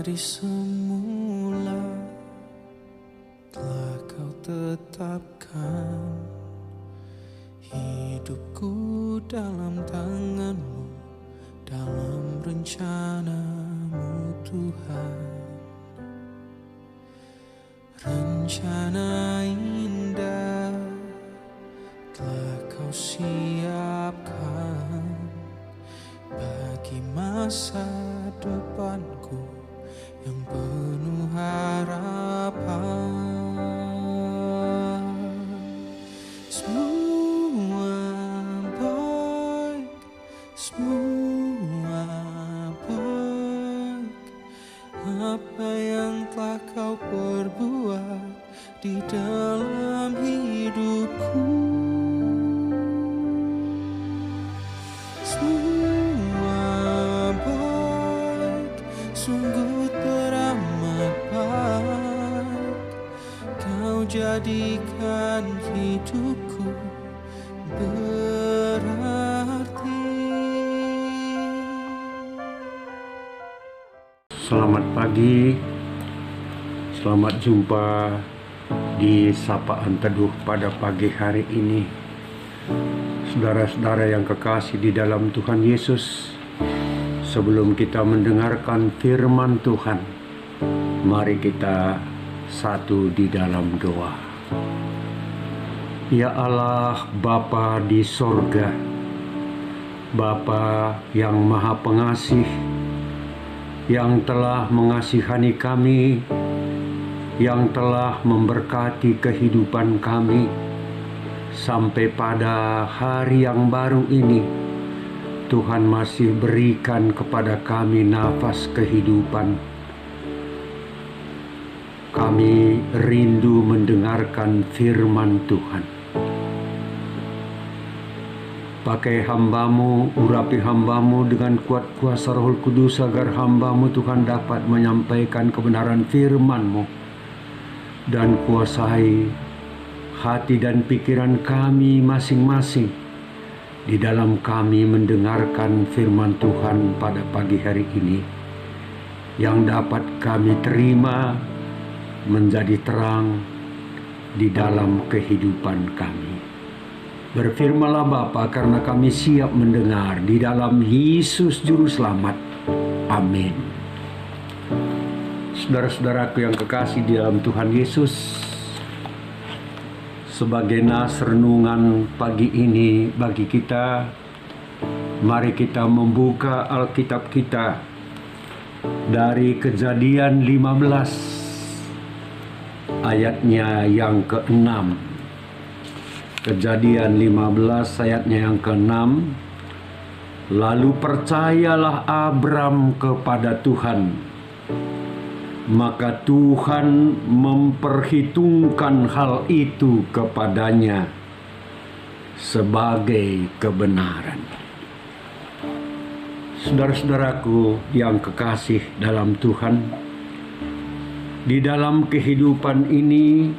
Dari semula telah kau tetapkan hidupku dalam tanganmu, dalam rencanamu Tuhan. Rencana indah telah kau siapkan bagi masa depanku yang penuh harapan. Semua baik, semua baik. Apa yang telah kau perbuat di dalam hidupku, semua baik, sungguh teramat baik. Kau jadikan hidupku berarti. Selamat pagi, selamat jumpa di Sapaan Teduh pada pagi hari ini. Saudara-saudara yang kekasih di dalam Tuhan Yesus, sebelum kita mendengarkan firman Tuhan, mari kita satu di dalam doa. Ya Allah, Bapa di sorga, Bapa yang Maha Pengasih, yang telah mengasihani kami, yang telah memberkati kehidupan kami sampai pada hari yang baru ini. Tuhan masih berikan kepada kami nafas kehidupan. Kami rindu mendengarkan firman Tuhan. Pakai hamba-Mu, urapi hamba-Mu dengan kuat kuasa Roh Kudus agar hamba-Mu Tuhan dapat menyampaikan kebenaran firman-Mu dan kuasai hati dan pikiran kami masing-masing di dalam kami mendengarkan firman Tuhan pada pagi hari ini, yang dapat kami terima menjadi terang di dalam kehidupan kami. Berfirmanlah Bapa, karena kami siap mendengar di dalam Yesus Juru Selamat. Amin. Saudara-saudaraku yang kekasih di dalam Tuhan Yesus, sebagai nas renungan pagi ini bagi kita, mari kita membuka Alkitab kita dari Kejadian 15 ayatnya yang ke-6. Kejadian 15 ayatnya yang ke-6. Lalu percayalah Abram kepada Tuhan, maka Tuhan memperhitungkan hal itu kepadanya sebagai kebenaran. Saudara-saudaraku yang kekasih dalam Tuhan, di dalam kehidupan ini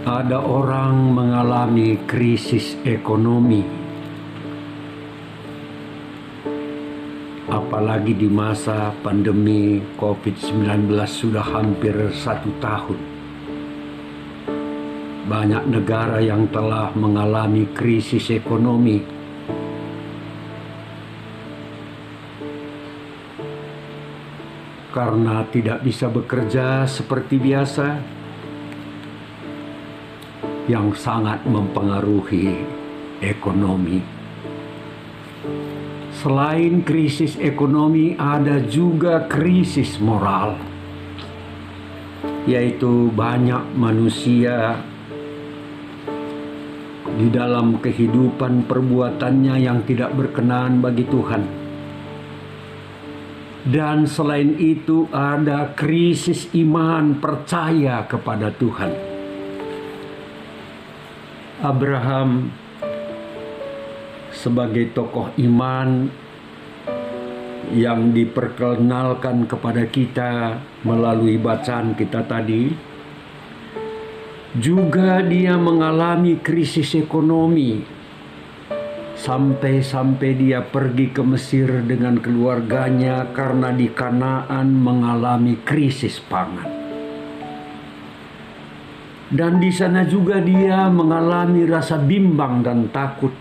ada orang mengalami krisis ekonomi, apalagi di masa pandemi COVID-19 sudah hampir 1 tahun. Banyak negara yang telah mengalami krisis ekonomi. Karena tidak bisa bekerja seperti biasa, yang sangat mempengaruhi ekonomi. Selain krisis ekonomi, ada juga krisis moral, yaitu banyak manusia di dalam kehidupan perbuatannya yang tidak berkenan bagi Tuhan. Dan selain itu ada krisis iman percaya kepada Tuhan. Abraham sebagai tokoh iman yang diperkenalkan kepada kita melalui bacaan kita tadi, juga dia mengalami krisis ekonomi Sampai-sampai dia pergi ke Mesir dengan keluarganya karena di Kanaan mengalami krisis pangan. Dan di sana juga dia mengalami rasa bimbang dan takut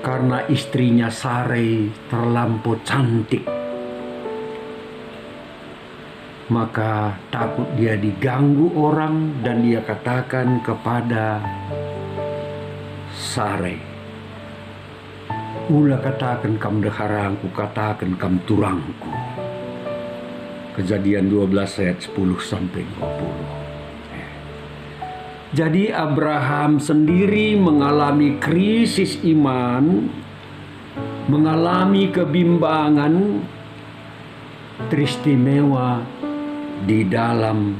karena istrinya Sarai terlampau cantik. Maka takut dia diganggu orang dan dia katakan kepada Sarai, "Ulah katakan kam deharangku, katakan kam turangku." Kejadian 12 ayat 10 sampai 20. Jadi Abraham sendiri mengalami krisis iman, mengalami kebimbangan, teristimewa di dalam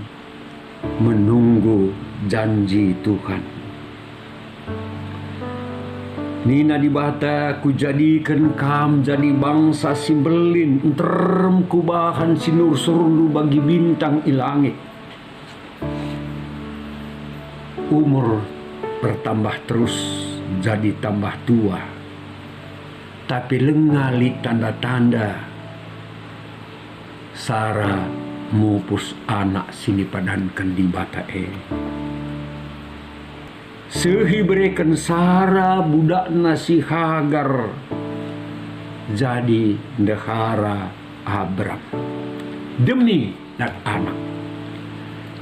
menunggu janji Tuhan. Nina di bata ku jadikan kam jadi bangsa simbelin, enterem kubahan sinur surundu bagi bintang ilangit. Umur bertambah terus jadi tambah tua, tapi lengali tanda-tanda Sarah mupus anak sini padankan di bata sehibrekan Sarah budak nasi Hagar jadi dehara Abram demi nak anak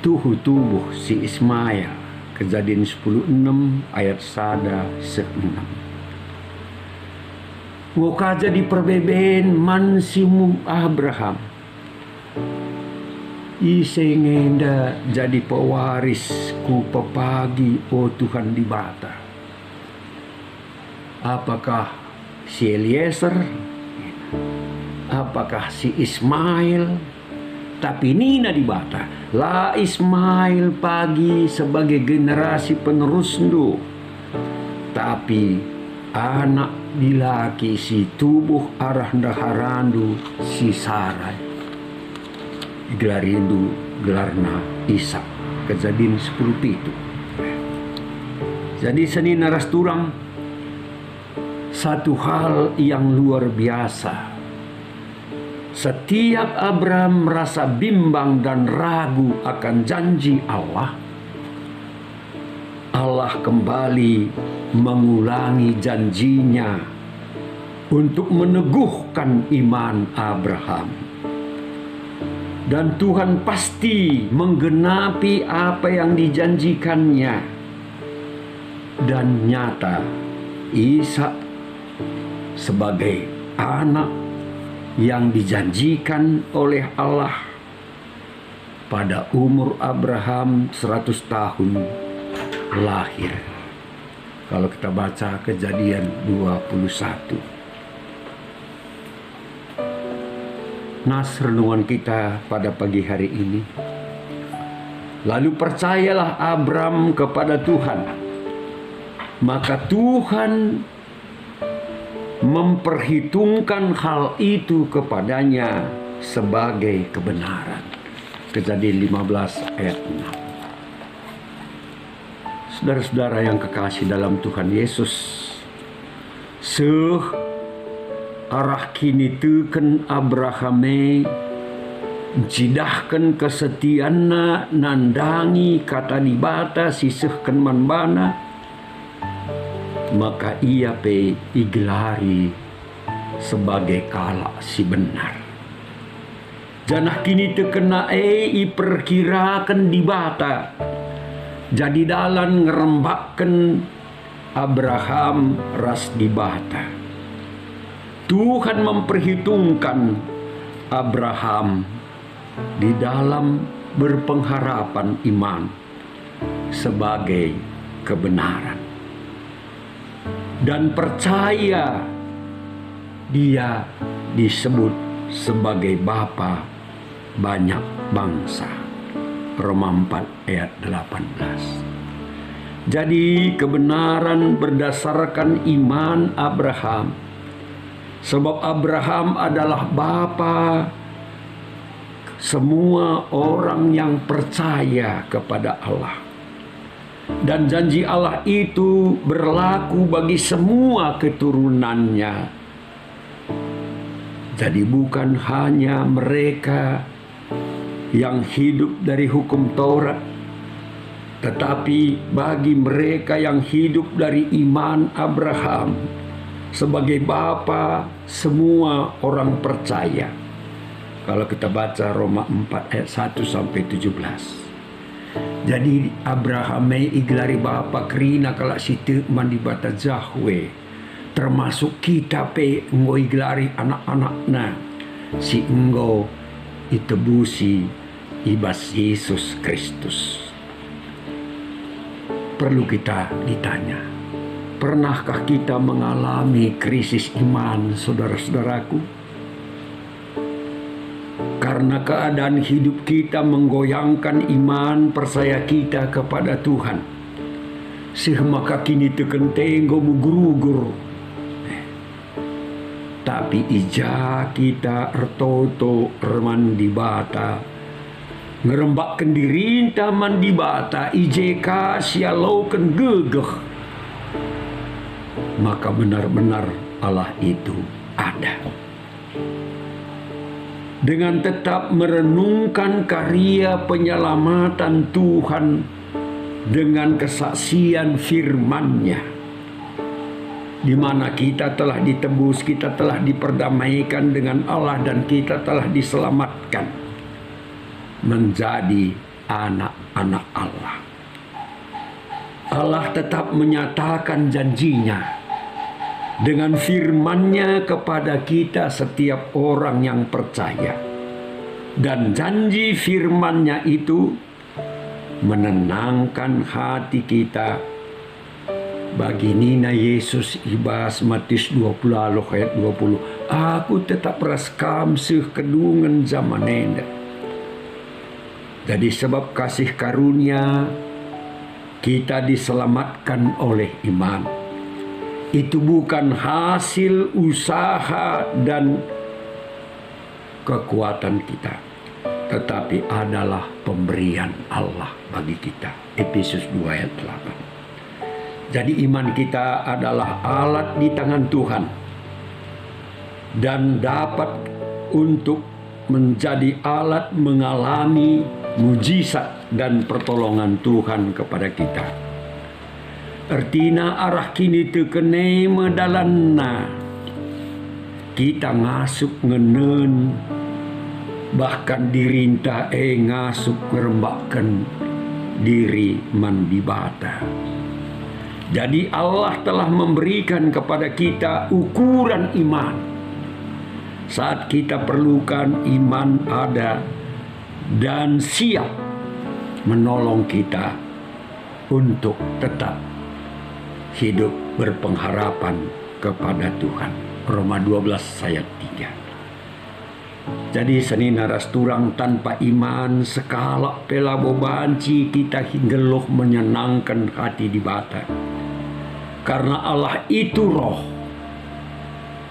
tuhu tubuh si Ismail. Kejadian 10:6 ayat 1:6. Ngoka jadi perbeben mansimu Abraham isengenda jadi pewaris ku pepagi oh Tuhan di bata. Apakah si Eliezer? Apakah si Ismail? Tapi Nina di bata lah Ismail pagi sebagai generasi penerus ndu, tapi anak dilaki si tubuh arah daharandu si Sarai gelarindu gelarna Ishak. Kejadian 10 itu. Jadi seni naras turang satu hal yang luar biasa. Setiap Abraham merasa bimbang dan ragu akan janji Allah, Allah kembali mengulangi janjinya untuk meneguhkan iman Abraham. Dan Tuhan pasti menggenapi apa yang dijanjikannya. Dan nyata Ishak sebagai anak yang dijanjikan oleh Allah pada umur Abraham 100 tahun lahir. Kalau kita baca Kejadian 21. Nas renungan kita pada pagi hari ini. Lalu percayalah Abram kepada Tuhan, maka Tuhan memperhitungkan hal itu kepadanya sebagai kebenaran. Kejadian 15 ayat 6. Saudara-saudara yang kekasih dalam Tuhan Yesus, arah kini teken Abrahame jidahkan kesetianna nandangi kata dibata sisehkan manbana, maka ia pe igelari sebagai kala si benar. Janah kini tekena iperkirakan dibata jadi dalan ngerembakken Abraham ras dibata. Tuhan memperhitungkan Abraham di dalam berpengharapan iman sebagai kebenaran. Dan percaya dia disebut sebagai bapa banyak bangsa. Roma 4 ayat 18. Jadi kebenaran berdasarkan iman Abraham. Sebab Abraham adalah bapa semua orang yang percaya kepada Allah. Dan janji Allah itu berlaku bagi semua keturunannya. Jadi bukan hanya mereka yang hidup dari hukum Taurat, tetapi bagi mereka yang hidup dari iman Abraham sebagai bapa semua orang percaya. Kalau kita baca Roma 4 ayat 1 sampai 17. Jadi Abraham iglari bapa kerina kalau situ mandi bata Jahwe, termasuk kita pe enggo iglari anak-anakna si enggo itebusi ibas Yesus Kristus. Perlu kita ditanya, pernahkah kita mengalami krisis iman, saudara-saudaraku? Karena keadaan hidup kita menggoyangkan iman percaya kita kepada Tuhan. Maka kini teken tenggo mugurugur. Tapi ija kita ertoto remandi bata. Ngerembakkan dirinta mandi bata. Ijeka sialaukan gegeh. Maka benar-benar Allah itu ada. Dengan tetap merenungkan karya penyelamatan Tuhan dengan kesaksian firman-Nya, di mana kita telah ditebus, kita telah diperdamaikan dengan Allah, dan kita telah diselamatkan menjadi anak-anak Allah. Allah tetap menyatakan janjinya dengan firman-Nya kepada kita setiap orang yang percaya. Dan janji firman-Nya itu menenangkan hati kita. Bagi Nina Yesus ibas Matius 20 ayat 20. Aku tetap raskam seuh kedungan zaman enda. Jadi sebab kasih karunia kita diselamatkan oleh iman. Itu bukan hasil usaha dan kekuatan kita, tetapi adalah pemberian Allah bagi kita. Efesus 2 ayat 8. Jadi iman kita adalah alat di tangan Tuhan dan dapat untuk menjadi alat mengalami mujizat dan pertolongan Tuhan kepada kita. Artina arah kini tekene medalanna kita ngasup ngenen, bahkan dirinta ngasup ngerembakkan diri mandi bata. Jadi Allah telah memberikan kepada kita ukuran iman. Saat kita perlukan, iman ada dan siap menolong kita untuk tetap hidup berpengharapan kepada Tuhan. Roma 12 ayat 3. Jadi seni naras turang tanpa iman sekala pelabo banci kita hinggeluh menyenangkan hati di bata. Karena Allah itu roh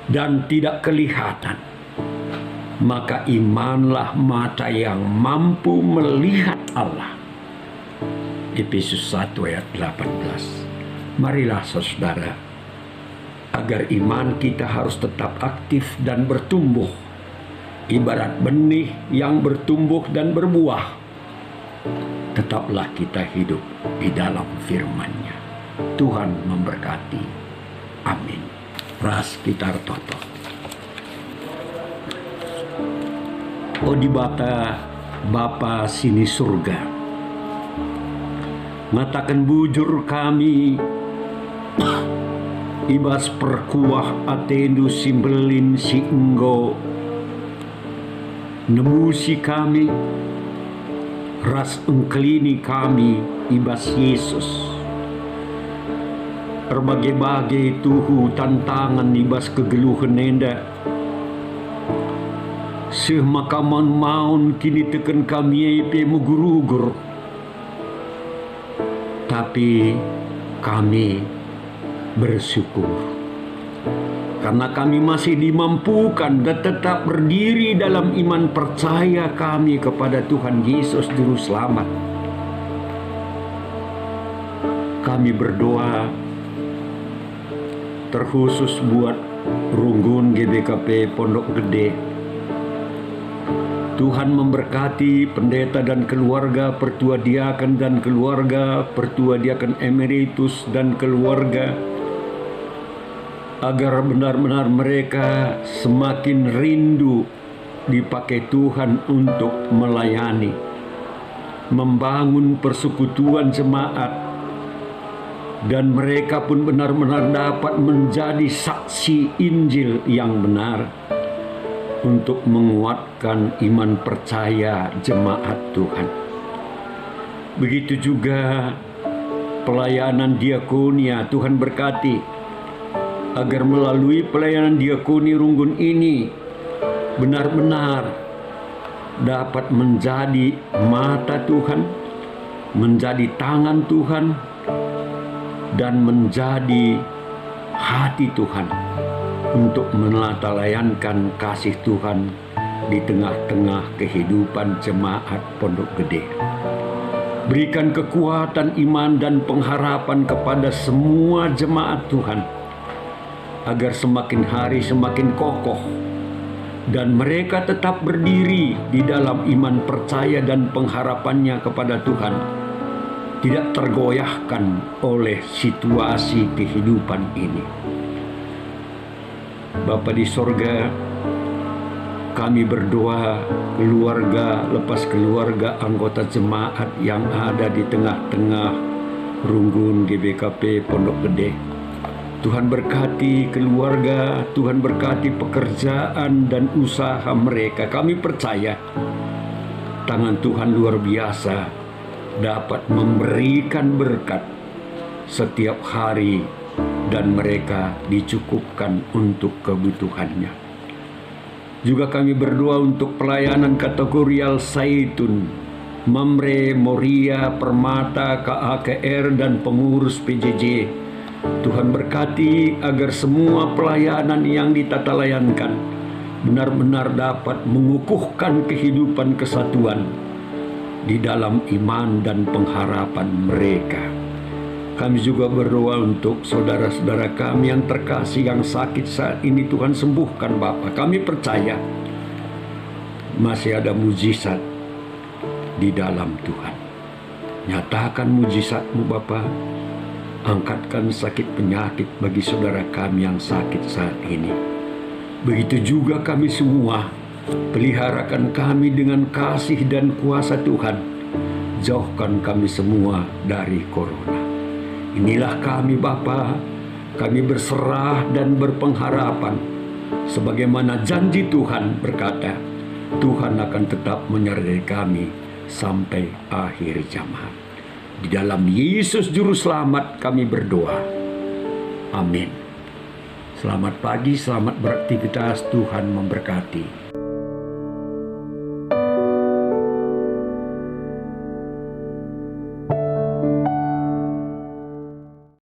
dan tidak kelihatan. Maka imanlah mata yang mampu melihat Allah. Efesus 1 ayat 18. Marilah saudara, agar iman kita harus tetap aktif dan bertumbuh. Ibarat benih yang bertumbuh dan berbuah. Tetaplah kita hidup di dalam firman-Nya. Tuhan memberkati. Amin. Ras kita toto. O di Bapa sini surga, ngatakan bujur kami ibas perkuah atendu simbelin si enggo nemusi kami ras engkelini kami ibas Yesus berbagai-bagai tuhu tantangan ibas kegeluhan nenda makaman maun kini teken kami epe mugurugur, tapi kami bersyukur karena kami masih dimampukan dan tetap berdiri dalam iman percaya kami kepada Tuhan Yesus Juru Selamat. kami berdoa terkhusus buat Runggun GBKP Pondok Gede. Tuhan memberkati pendeta dan keluarga, pertua diaken dan keluarga, pertua diaken emeritus dan keluarga, agar benar-benar mereka semakin rindu dipakai Tuhan untuk melayani, membangun persekutuan jemaat, dan mereka pun benar-benar dapat menjadi saksi Injil yang benar untuk menguatkan iman percaya jemaat Tuhan. Begitu juga pelayanan diakonia, Tuhan berkati agar melalui pelayanan diakoni Runggun ini benar-benar dapat menjadi mata Tuhan, menjadi tangan Tuhan, dan menjadi hati Tuhan untuk melatalayankan kasih Tuhan di tengah-tengah kehidupan jemaat Pondok Gede. Berikan kekuatan iman dan pengharapan kepada semua jemaat Tuhan, agar semakin hari semakin kokoh, dan mereka tetap berdiri di dalam iman percaya dan pengharapannya kepada Tuhan, tidak tergoyahkan oleh situasi kehidupan ini. Bapa di sorga, kami berdoa keluarga lepas keluarga anggota jemaat yang ada di tengah-tengah Runggun GBKP Pondok Gede. Tuhan berkati keluarga, Tuhan berkati pekerjaan dan usaha mereka. Kami percaya tangan Tuhan luar biasa dapat memberikan berkat setiap hari, dan mereka dicukupkan untuk kebutuhannya. Juga kami berdoa untuk pelayanan kategorial Zaitun, Mamre, Moria, Permata, KAKR, dan pengurus PJJ. Tuhan berkati agar semua pelayanan yang ditata layankan benar-benar dapat mengukuhkan kehidupan kesatuan di dalam iman dan pengharapan mereka. Kami juga berdoa untuk saudara-saudara kami yang terkasih yang sakit saat ini. Tuhan sembuhkan Bapa. Kami percaya masih ada mujizat di dalam Tuhan. Nyatakan mujizat-Mu Bapa. Angkatkan sakit penyakit bagi saudara kami yang sakit saat ini. Begitu juga kami semua. Peliharakan kami dengan kasih dan kuasa Tuhan. Jauhkan kami semua dari corona. Inilah kami Bapa, kami berserah dan berpengharapan, sebagaimana janji Tuhan berkata, Tuhan akan tetap menyertai kami sampai akhir zaman. Di dalam Yesus Juru Selamat kami berdoa. Amin. Selamat pagi, selamat beraktivitas, Tuhan memberkati.